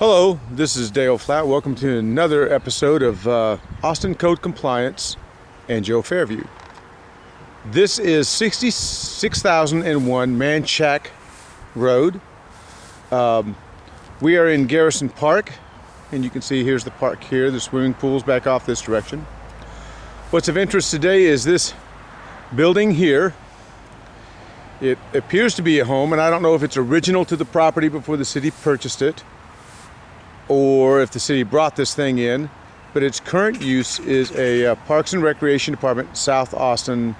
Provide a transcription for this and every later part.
Hello, this is Dale Flatt. Welcome to another episode of Austin Code Compliance and Joe Fairview. This is 66,001 Manchac Road. We are in Garrison Park, and you can see here's the park here. The swimming pool's back off this direction. What's of interest today is this building here. It appears to be a home, and I don't know if it's original to the property before the city purchased it, or if the city brought this thing in, but its current use is a Parks and Recreation Department South Austin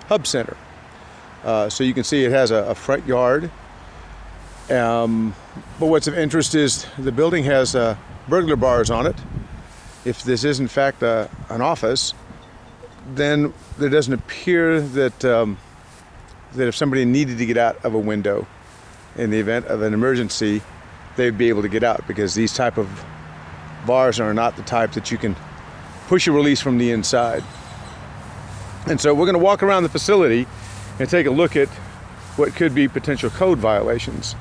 Hub Center. So you can see it has a front yard. But what's of interest is the building has burglar bars on it. If this is in fact an office, then there doesn't appear that that if somebody needed to get out of a window in the event of an emergency, they'd be able to get out, because these type of bars are not the type that you can push a release from the inside. And so we're going to walk around the facility and take a look at what could be potential code violations.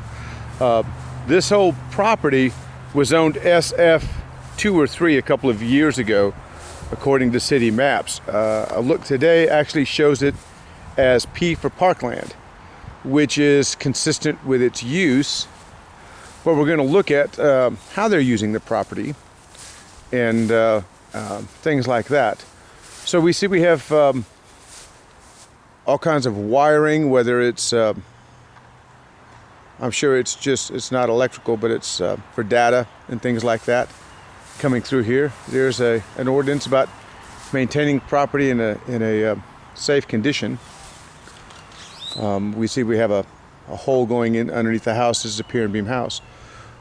This whole property was zoned SF2 or 3 a couple of years ago, according to city maps. A look today actually shows it as P for parkland, which is consistent with its use. But we're going to look at how they're using the property and things like that. So we see we have all kinds of wiring, whether it's, I'm sure it's not electrical, but it's for data and things like that coming through here. There's an ordinance about maintaining property in a safe condition. We see we have a hole going in underneath the house. This is a pier and beam house.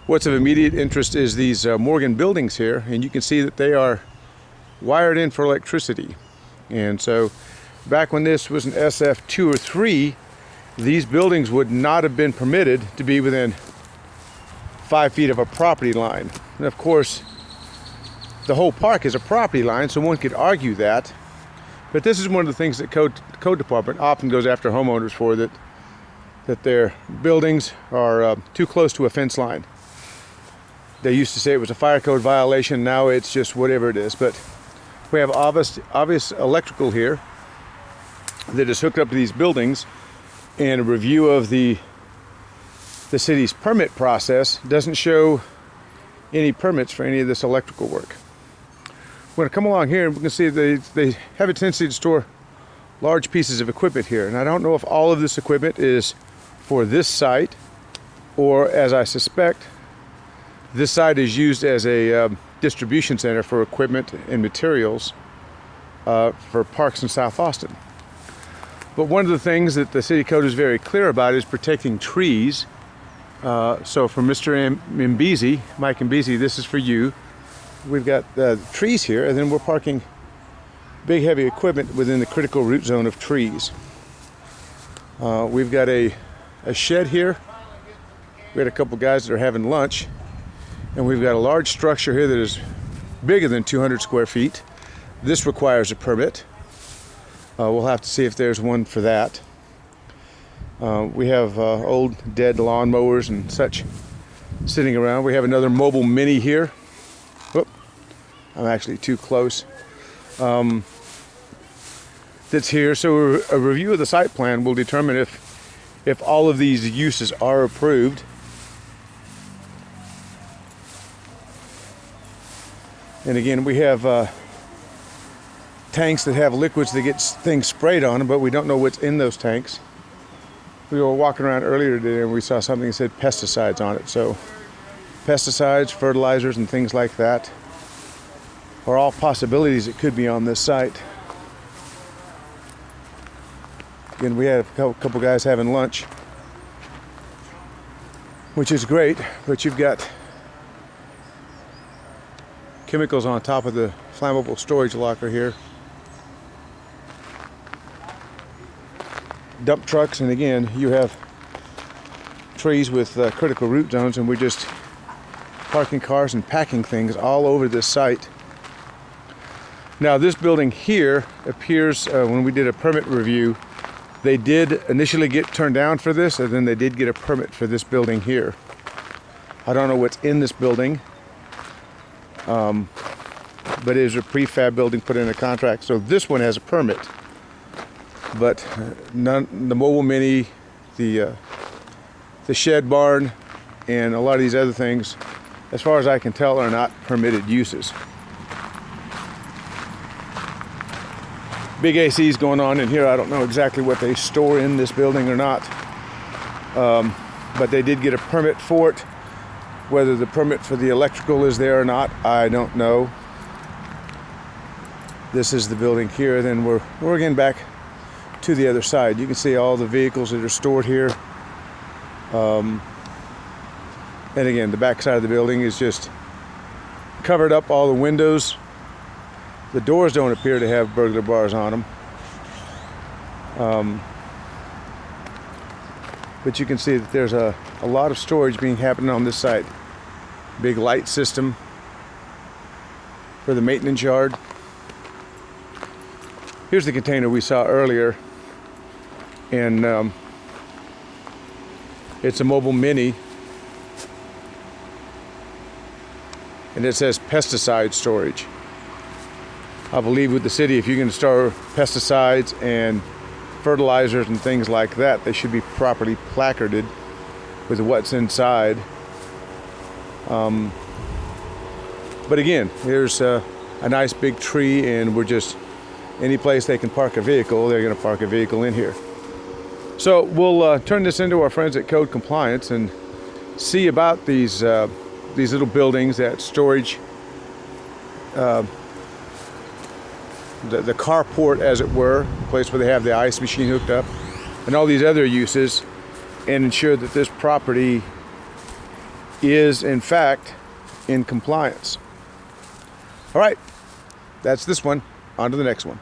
What's of immediate interest is these Morgan buildings here, and you can see that they are wired in for electricity. And so back when this was an SF2 or 3, these buildings would not have been permitted to be within 5 feet of a property line. And of course, the whole park is a property line, so one could argue that. But this is one of the things that code department often goes after homeowners for, that their buildings are too close to a fence line. They used to say it was a fire code violation. Now it's just whatever it is. But we have obvious electrical here that is hooked up to these buildings, and a review of the city's permit process doesn't show any permits for any of this electrical work. We're going to come along here and we can see they have a tendency to store large pieces of equipment here. And I don't know if all of this equipment is for this site, or, as I suspect, this site is used as a distribution center for equipment and materials for parks in South Austin. But one of the things that the city code is very clear about is protecting trees. So for Mr. Mbezi, Mike Mbezi, this is for you. We've got trees here, and then we're parking big heavy equipment within the critical root zone of trees. We've got a shed here. We had a couple guys that are having lunch, and we've got a large structure here that is bigger than 200 square feet. This requires a permit. We'll have to see if there's one for that. We have old dead lawnmowers and such sitting around. We have another mobile mini here. Whoop, I'm actually too close. That's here. So a review of the site plan will determine if all of these uses are approved. And again, we have tanks that have liquids that get things sprayed on them, but we don't know what's in those tanks. We were walking around earlier today and we saw something that said pesticides on it. So pesticides, fertilizers, and things like that are all possibilities that could be on this site. Again, we had a couple guys having lunch, which is great, but you've got chemicals on top of the flammable storage locker here. Dump trucks, and again, you have trees with critical root zones, and we're just parking cars and packing things all over this site. Now, this building here appears, when we did a permit review, they did initially get turned down for this, and then they did get a permit for this building here. I don't know what's in this building, but it is a prefab building put in a contract. So this one has a permit, but none. The mobile mini, the shed barn, and a lot of these other things, as far as I can tell, are not permitted uses. Big ACs going on in here. I don't know exactly what they store in this building or not, but they did get a permit for it. Whether the permit for the electrical is there or not, I don't know. This is the building here. Then we're again back to the other side. You can see all the vehicles that are stored here. And again, the back side of the building is just covered up, all the windows. The doors don't appear to have burglar bars on them. But you can see that there's a lot of storage happening on this side. Big light system for the maintenance yard. Here's the container we saw earlier, and it's a mobile mini, and it says pesticide storage. I believe with the city, if you're going to store pesticides and fertilizers and things like that, they should be properly placarded with what's inside. But again, here's a nice big tree, and we're just, any place they can park a vehicle, they're going to park a vehicle in here. So we'll turn this into our friends at Code Compliance and see about these little buildings, that storage, the carport, as it were, the place where they have the ice machine hooked up, and all these other uses, and ensure that this property is in fact in compliance. All right, that's this one. On to the next one.